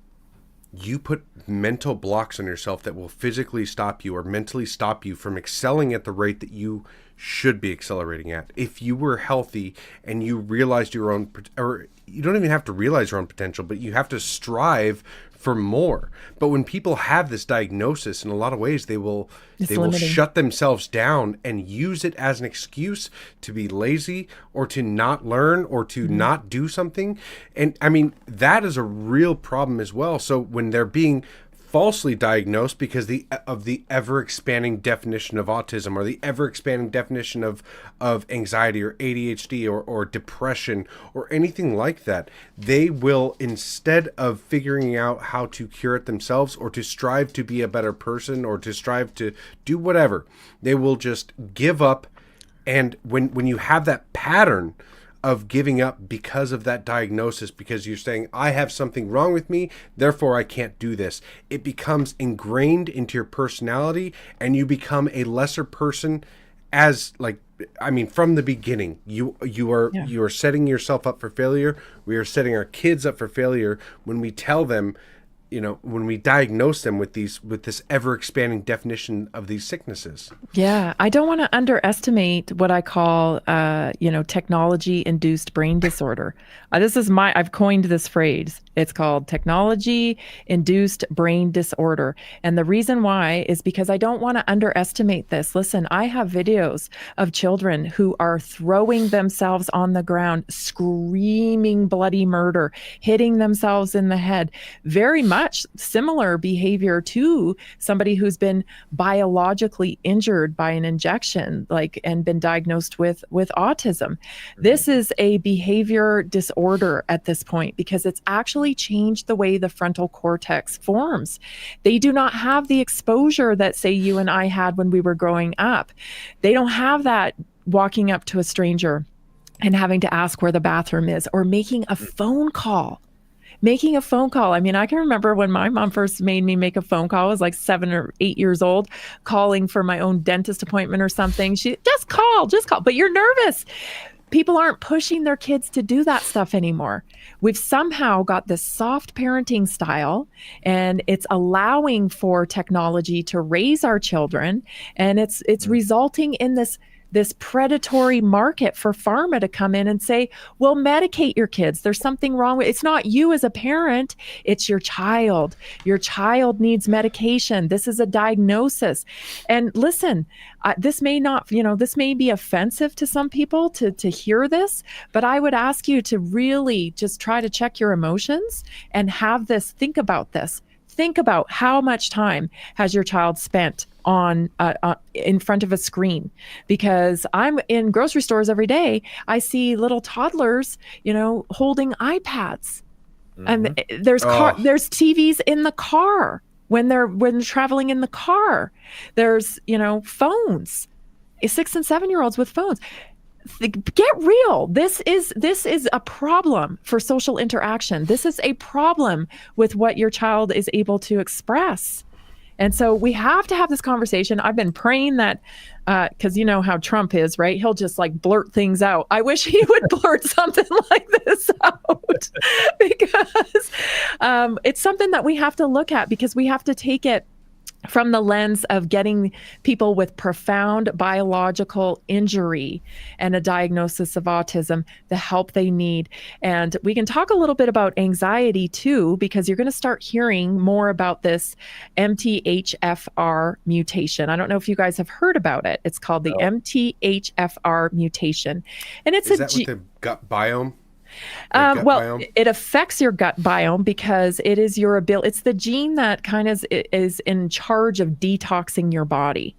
You put mental blocks on yourself that will physically stop you or mentally stop you from excelling at the rate that you should be accelerating at. If you were healthy and you realized your own, or you don't even have to realize your own potential, but you have to strive for more. But when people have this diagnosis, in a lot of ways, they will shut themselves down and use it as an excuse to be lazy or to not learn or to not do something. And I mean, that is a real problem as well. So when they're being falsely diagnosed because of the ever-expanding definition of autism or the ever-expanding definition of anxiety or ADHD or depression or anything like that, they will, instead of figuring out how to cure it themselves or to strive to be a better person or to strive to do whatever, they will just give up. And when you have that pattern of giving up because of that diagnosis, because you're saying, I have something wrong with me, therefore I can't do this, it becomes ingrained into your personality and you become a lesser person from the beginning. You are setting yourself up for failure. We are setting our kids up for failure when we tell them, when we diagnose them with this ever-expanding definition of these sicknesses. Yeah, I don't want to underestimate what I call, technology-induced brain disorder. I've coined this phrase. It's called technology-induced brain disorder. And the reason why is because I don't want to underestimate this. Listen, I have videos of children who are throwing themselves on the ground, screaming bloody murder, hitting themselves in the head. Very much similar behavior to somebody who's been biologically injured by an injection, and been diagnosed with autism. This is a behavior disorder at this point because it's actually changed the way the frontal cortex forms. They do not have the exposure that, say, you and I had when we were growing up. They don't have that walking up to a stranger and having to ask where the bathroom is or making a phone call. I mean, I can remember when my mom first made me make a phone call. I was like 7 or 8 years old, calling for my own dentist appointment or something. She just call, but you're nervous. People aren't pushing their kids to do that stuff anymore. We've somehow got this soft parenting style, and it's allowing for technology to raise our children, and it's resulting in this predatory market for pharma to come in and say, well, medicate your kids. There's something wrong with it. It's not you as a parent, it's your child. Your child needs medication. This is a diagnosis. And listen, this may be offensive to some people to hear this, but I would ask you to really just try to check your emotions and think about this. Think about how much time has your child spent on in front of a screen, because I'm in grocery stores every day. I see little toddlers, holding iPads, and there's TVs in the car when they're traveling in the car. There's, phones. 6 and 7-year-olds with phones. Get real. This is a problem for social interaction. This is a problem with what your child is able to express. And so we have to have this conversation. I've been praying that, because you know how Trump is, right? He'll just like blurt things out. I wish he would blurt something like this out because it's something that we have to look at, because we have to take it from the lens of getting people with profound biological injury and a diagnosis of autism the help they need. And we can talk a little bit about anxiety too, because you're going to start hearing more about this MTHFR mutation. I don't know if you guys have heard about it. It's called the MTHFR mutation. And it's Is that with the gut biome? Well, it affects your gut biome because it is your ability. It's the gene that kind of is in charge of detoxing your body.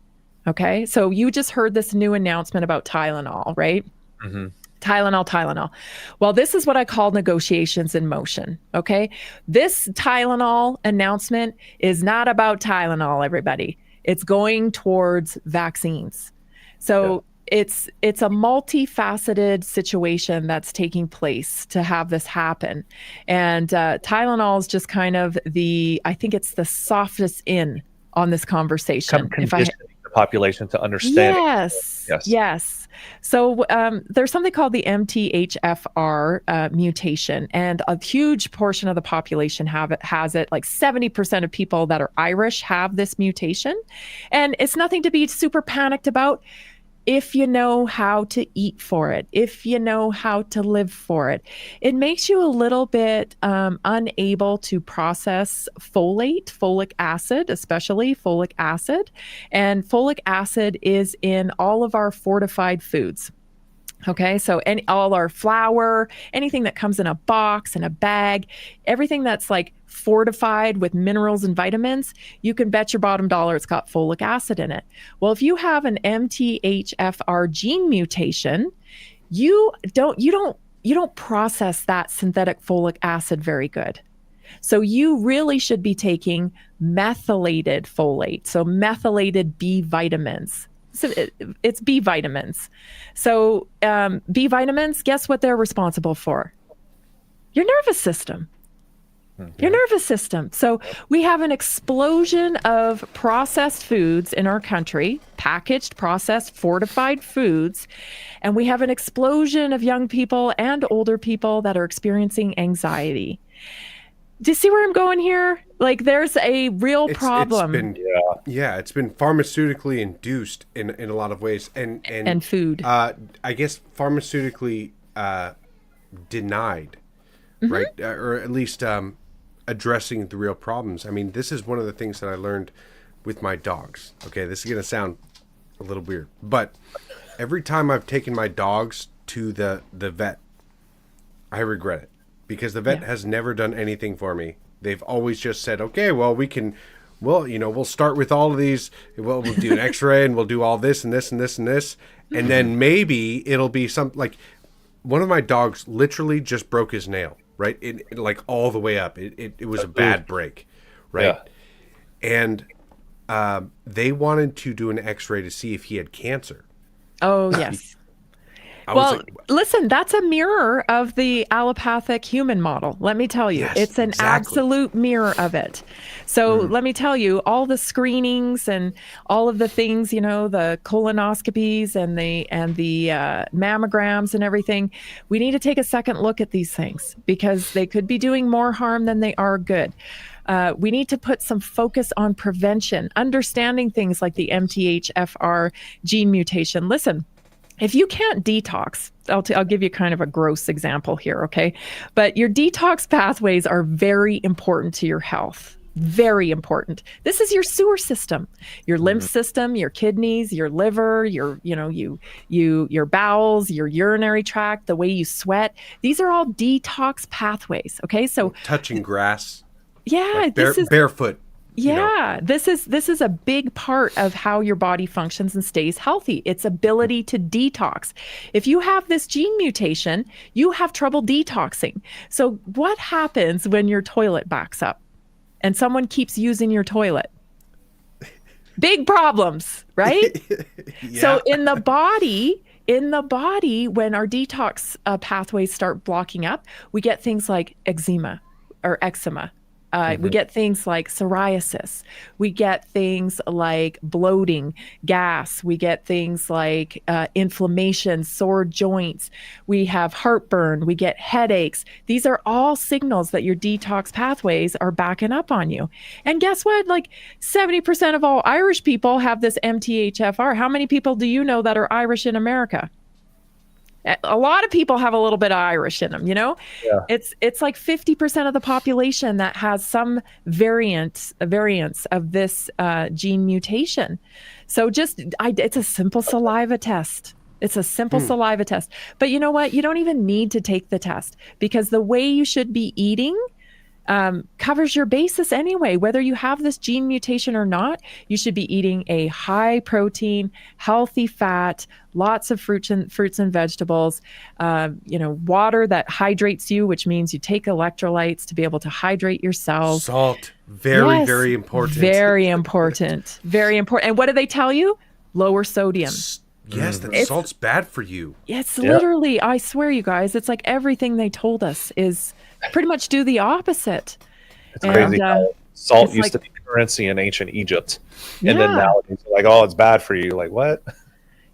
Okay. So you just heard this new announcement about Tylenol, right? Mm-hmm. Tylenol. Well, this is what I call negotiations in motion. Okay. This Tylenol announcement is not about Tylenol, everybody. It's going towards vaccines. So it's a multifaceted situation that's taking place to have this happen. And Tylenol is just kind of I think it's the softest in on this conversation. Conditioning the population to understand. Yes. So there's something called the MTHFR mutation, and a huge portion of the population has it. Like 70% of people that are Irish have this mutation. And it's nothing to be super panicked about if you know how to eat for it, if you know how to live for it. It makes you a little bit unable to process folic acid, especially folic acid. And folic acid is in all of our fortified foods. Okay, so all our flour, anything that comes in a box, in a bag, everything that's like fortified with minerals and vitamins, you can bet your bottom dollar it's got folic acid in it. Well, if you have an MTHFR gene mutation, you don't process that synthetic folic acid very good. So you really should be taking methylated folate, so methylated B vitamins. So it's B vitamins. So B vitamins, guess what they're responsible for? Your nervous system. Mm-hmm. Your nervous system. So we have an explosion of processed foods in our country, packaged, processed, fortified foods. And we have an explosion of young people and older people that are experiencing anxiety. Do you see where I'm going here? Like, there's a real problem. It's been pharmaceutically induced in a lot of ways, and food. I guess pharmaceutically denied, right? Or at least addressing the real problems. I mean, this is one of the things that I learned with my dogs. Okay, this is gonna sound a little weird, but every time I've taken my dogs to the vet, I regret it. Because the vet has never done anything for me. They've always just said, okay, well, we'll start with all of these. We'll do an x-ray and we'll do all this and this and this and this. And then maybe it'll be something like one of my dogs literally just broke his nail, right? It like all the way up. It was a bad break, right? Yeah. And they wanted to do an x-ray to see if he had cancer. Oh, yes. Well, listen, that's a mirror of the allopathic human model. Let me tell you, it's an absolute mirror of it. So let me tell you, all the screenings and all of the things, the colonoscopies and the mammograms and everything, we need to take a second look at these things because they could be doing more harm than they are good. We need to put some focus on prevention, understanding things like the MTHFR gene mutation. Listen. If you can't detox, I'll give you kind of a gross example here, okay? But your detox pathways are very important to your health. Very important. This is your sewer system, your lymph system, your kidneys, your liver, your bowels, your urinary tract, the way you sweat. These are all detox pathways, okay? So touching grass. Yeah, like barefoot. Yeah, this is a big part of how your body functions and stays healthy. Its ability to detox. If you have this gene mutation, you have trouble detoxing. So what happens when your toilet backs up? and someone keeps using your toilet. Big problems, right? Yeah. So in the body, when our detox pathways start blocking up, we get things like eczema. We get things like psoriasis. We get things like bloating, gas. We get things like inflammation, sore joints. We have heartburn. We get headaches. These are all signals that your detox pathways are backing up on you. And guess what? Like 70% of all Irish people have this MTHFR. How many people do you know that are Irish in America? A lot of people have a little bit of Irish in them, you know? Yeah. It's like 50% of the population that has some variance of this gene mutation. So it's a simple saliva test. It's a simple saliva test. But you know what? You don't even need to take the test, because the way you should be eating covers your basis anyway. Whether you have this gene mutation or not, you should be eating a high protein, healthy fat, lots of fruits and vegetables, water that hydrates you, which means you take electrolytes to be able to hydrate your cells. Salt, very, very important. Very important. Very important. And what do they tell you? Lower sodium. Yes, that salt's bad for you. It's literally, I swear you guys, it's like everything they told us is pretty much do the opposite. It's crazy. Salt used to be currency in ancient Egypt. And then now it's like, oh, it's bad for you. Like, what?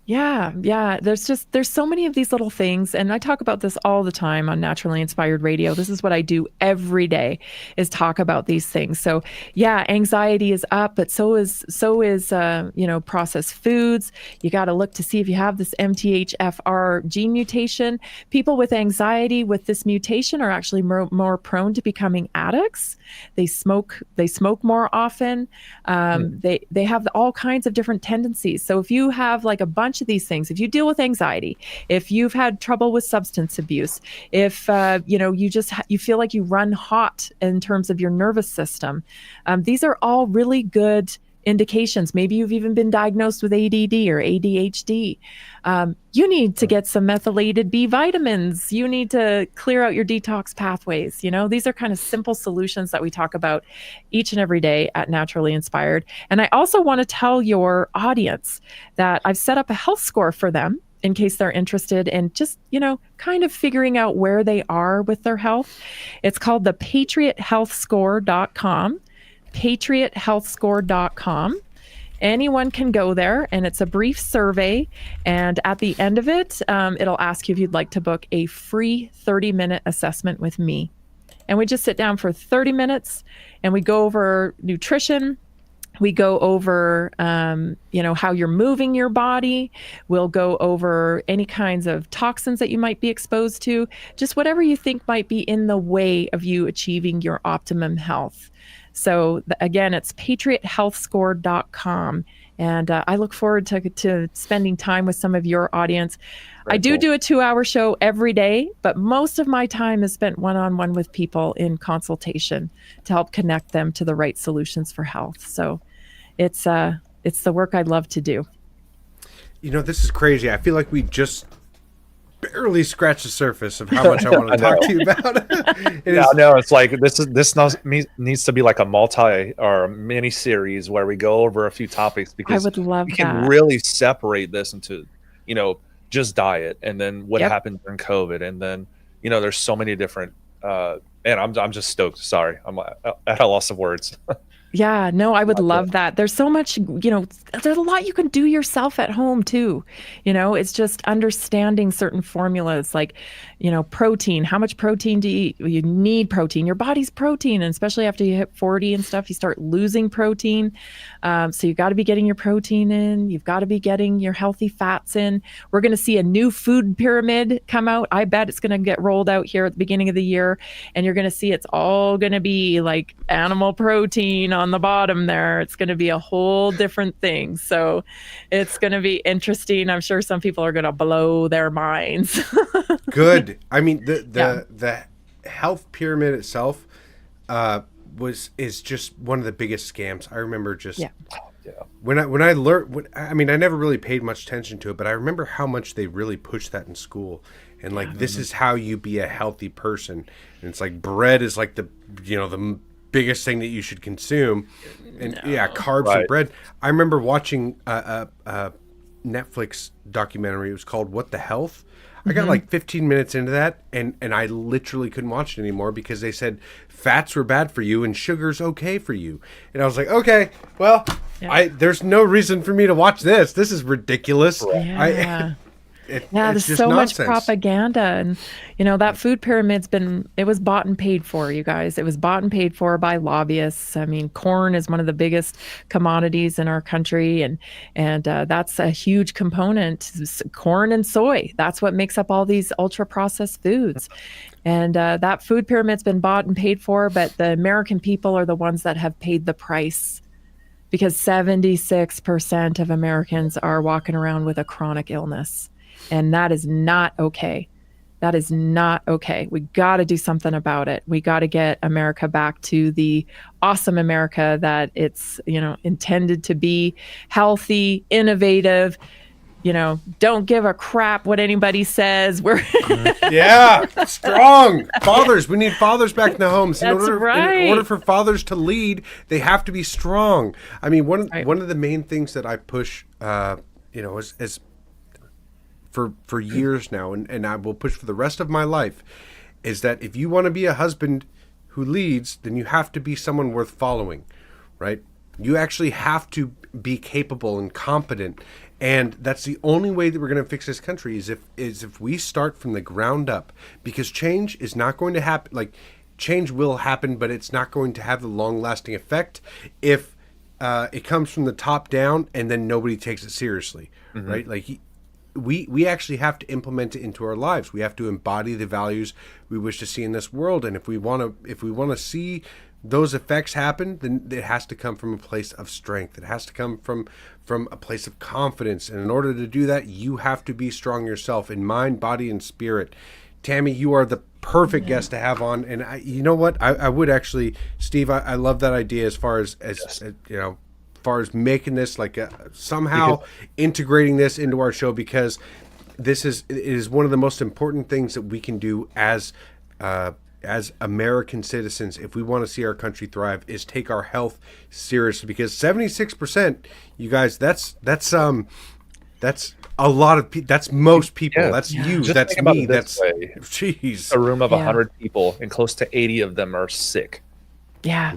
Yeah. There's so many of these little things. And I talk about this all the time on Naturally Inspired Radio. This is what I do every day, is talk about these things. So yeah, anxiety is up, but so is processed foods. You got to look to see if you have this MTHFR gene mutation. People with anxiety with this mutation are actually more prone to becoming addicts. They smoke more often. They have all kinds of different tendencies. So if you have like a bunch of these things, if you deal with anxiety, if you've had trouble with substance abuse, if you feel like you run hot in terms of your nervous system, these are all really good indications. Maybe you've even been diagnosed with ADD or ADHD. You need to get some methylated B vitamins. You need to clear out your detox pathways. These are kind of simple solutions that we talk about each and every day at Naturally Inspired. And I also want to tell your audience that I've set up a health score for them in case they're interested in just, kind of figuring out where they are with their health. It's called the patriothealthscore.com. patriothealthscore.com. Anyone can go there, and it's a brief survey. And at the end of it, it'll ask you if you'd like to book a free 30-minute assessment with me. And we just sit down for 30 minutes and we go over nutrition. We go over, how you're moving your body. We'll go over any kinds of toxins that you might be exposed to, just whatever you think might be in the way of you achieving your optimum health. So again, it's patriothealthscore.com. And I look forward to spending time with some of your audience. I do a 2-hour show every day, but most of my time is spent one-on-one with people in consultation to help connect them to the right solutions for health. So it's the work I'd love to do. This is crazy. I feel like we just barely scratched the surface of how much I want to talk to you about. It's like this needs to be like a multi or a mini series where we go over a few topics, because I would love we can really separate this into just diet, and then what happened during COVID, and then there's so many different and I'm just stoked. Sorry, I'm at a loss of words. Yeah, no, I would love that. There's so much, there's a lot you can do yourself at home too. It's just understanding certain formulas like, protein. How much protein do you eat? You need protein. Your body's protein. And especially after you hit 40 and stuff, you start losing protein. So you got to be getting your protein in. You've got to be getting your healthy fats in. We're going to see a new food pyramid come out. I bet it's going to get rolled out here at the beginning of the year. And you're going to see it's all going to be like animal protein on the bottom there. It's going to be a whole different thing. So it's going to be interesting. I'm sure some people are going to blow their minds. Good. I mean, the health pyramid itself is just one of the biggest scams. I remember when I learned. I never really paid much attention to it, but I remember how much they really pushed that in school. And this is how you be a healthy person. And it's like bread is like the biggest thing that you should consume. And carbs Right. and bread. I remember watching a Netflix documentary. It was called What the Health. I got like 15 minutes into that, and I literally couldn't watch it anymore because they said fats were bad for you and sugar's okay for you. And I was like, okay, well, there's no reason for me to watch this. This is ridiculous. Yeah. It's There's just so nonsense. much propaganda, and that food pyramid's it was bought and paid for, you guys. It was bought and paid for by lobbyists. I mean, corn is one of the biggest commodities in our country, and that's a huge component. Corn and soy, that's what makes up all these ultra processed foods. And that food pyramid's been bought and paid for, but the American people are the ones that have paid the price, because 76% of Americans are walking around with a chronic illness. And that is not okay. That is not okay. We got to do something about it. We got to get America back to the awesome America that it's, intended to be: healthy, innovative, don't give a crap what anybody says. We're strong fathers. We need fathers back in the homes. That's right. In order for fathers to lead, they have to be strong. I mean, one of the main things that I push, as for years now, and I will push for the rest of my life, is that if you want to be a husband who leads, then you have to be someone worth following, right? You actually have to be capable and competent, and that's the only way that we're going to fix this country is if we start from the ground up, because change is not going to happen. Like, change will happen, but it's not going to have the long-lasting effect if it comes from the top down and then nobody takes it seriously, right? Like, we actually have to implement it into our lives. We have to embody the values we wish to see in this world, and if we want to see those effects happen, then it has to come from a place of strength. It has to come from a place of confidence, and in order to do that, you have to be strong yourself in mind, body, and spirit. Tammy, you are the perfect guest to have on, and you know what? I would actually, Steve, I love that idea as far as making this like somehow integrating this into our show, because it is one of the most important things that we can do as American citizens if we want to see our country thrive, is take our health seriously, because 76%, you guys, that's a lot of people. That's most people. That's you. Just that's think about me. it this That's way. jeez. A room of 100 people, and close to 80 of them are sick. Yeah.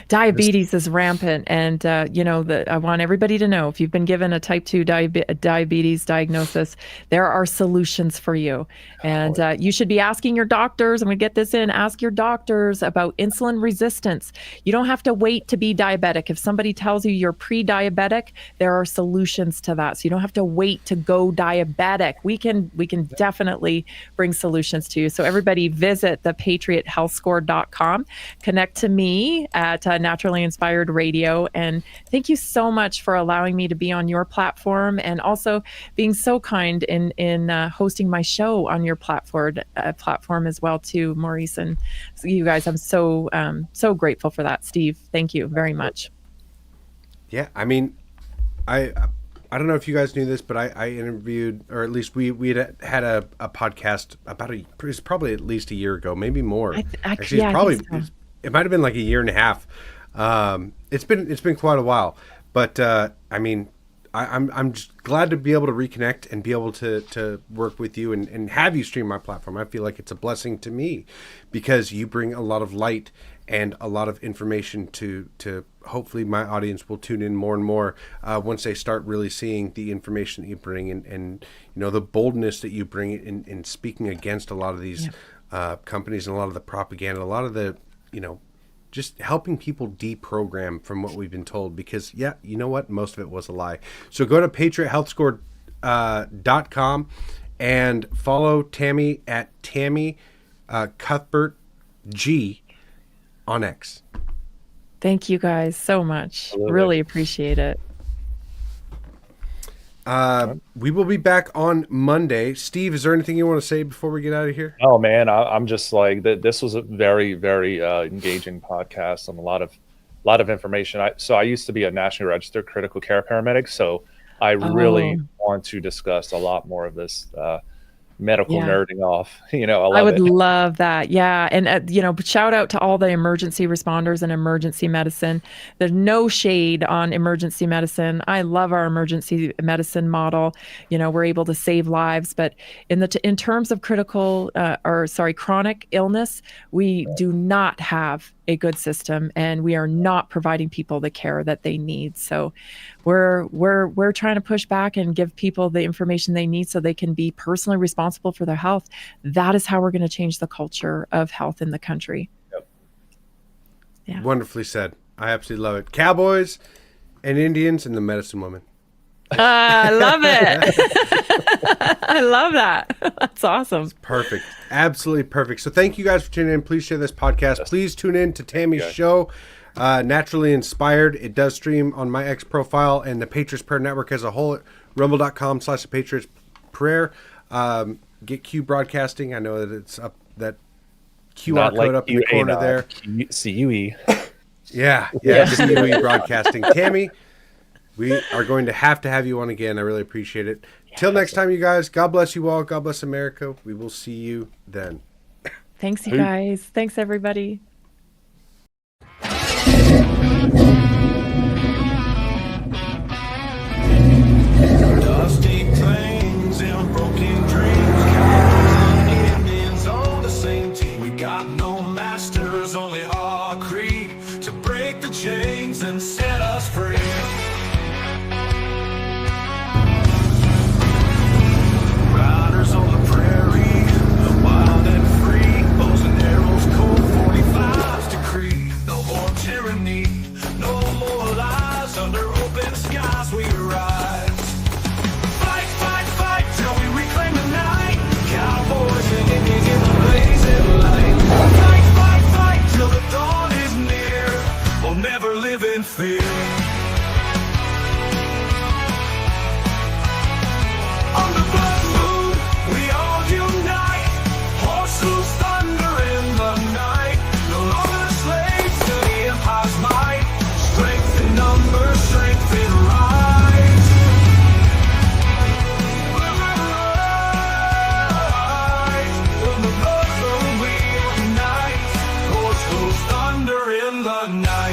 Diabetes is rampant. And, I want everybody to know, if you've been given a type 2 diabetes diagnosis, there are solutions for you. And you should be asking your doctors, and we get this in, ask your doctors about insulin resistance. You don't have to wait to be diabetic. If somebody tells you you're pre-diabetic, there are solutions to that. So you don't have to wait to go diabetic. We can definitely bring solutions to you. So everybody visit thepatriothealthscore.com, connect to me at Naturally Inspired Radio. And thank you so much for allowing me to be on your platform, and also being so kind in hosting my show on your platform as well too, Maurice. And you guys, I'm so grateful for that. Steve, thank you very much. Yeah, I mean, I don't know if you guys knew this, but I interviewed, or at least we had a podcast it was probably at least a year ago, maybe more. Actually, it's probably. It might have been like a year and a half. It's been quite a while, but I mean, I'm just glad to be able to reconnect and be able to work with you and have you stream my platform. I feel like it's a blessing to me, because you bring a lot of light and a lot of information to hopefully my audience will tune in more and more once they start really seeing the information that you bring, and the boldness that you bring in speaking against a lot of these companies and a lot of the propaganda, a lot of the just helping people deprogram from what we've been told, because you know what, most of it was a lie. So go to patriothealthscore.com and follow Tammy at Tammy Cuthbert G on X. Thank you guys so much. Absolutely. Really appreciate it. We will be back on Monday. Steve, is there anything you want to say before we get out of here? Oh man, I'm just like this was a very, very engaging podcast, and a lot of information. I used to be a nationally registered critical care paramedic, so I really want to discuss a lot more of this medical Yeah. nerding off. I I love would it. love that. Yeah. And, shout out to all the emergency responders and emergency medicine. There's no shade on emergency medicine. I love our emergency medicine model. We're able to save lives, but in terms of chronic illness, we do not have a good system, and we are not providing people the care that they need. So we're trying to push back and give people the information they need so they can be personally responsible for their health. That is how we're going to change the culture of health in the country. Yep. Yeah. Wonderfully said. I absolutely love it. Cowboys and Indians and the medicine woman. I love it. I love that. That's awesome. Perfect. Absolutely perfect. So thank you guys for tuning in. Please share this podcast. Please tune in to Tammy's show, Naturally Inspired. It does stream on my X profile and the Patriots Prayer Network as a whole at rumble.com/Patriots Prayer. Get Q Broadcasting. I know that it's up, that QR Not code like up in the corner there. CUE. Yeah. CUE Broadcasting. Tammy, we are going to have you on again. I really appreciate it. Till next time, you guys. God bless you all. God bless America. We will see you then. Thanks, you guys. Thanks, everybody. Dusty plains and broken dreams, cowboys and Indians on the same team. We got no masters, only our creed to break the chains and set us free. Riders on the prairie, wild and free, bows and arrows, cold 45's decree. No more tyranny, no more lies. Under open skies we rise. Fight, fight, fight till we reclaim the night. Cowboys and Indians in the blazing light. Fight, fight, fight till the dawn is near. We'll never live in fear. On the blood moon, we all unite. Horse whose thunder in the night. No longer slaves to the empire's might. Strength in numbers, strength in rise. On the blood moon, we unite. Horse whose thunder in the night.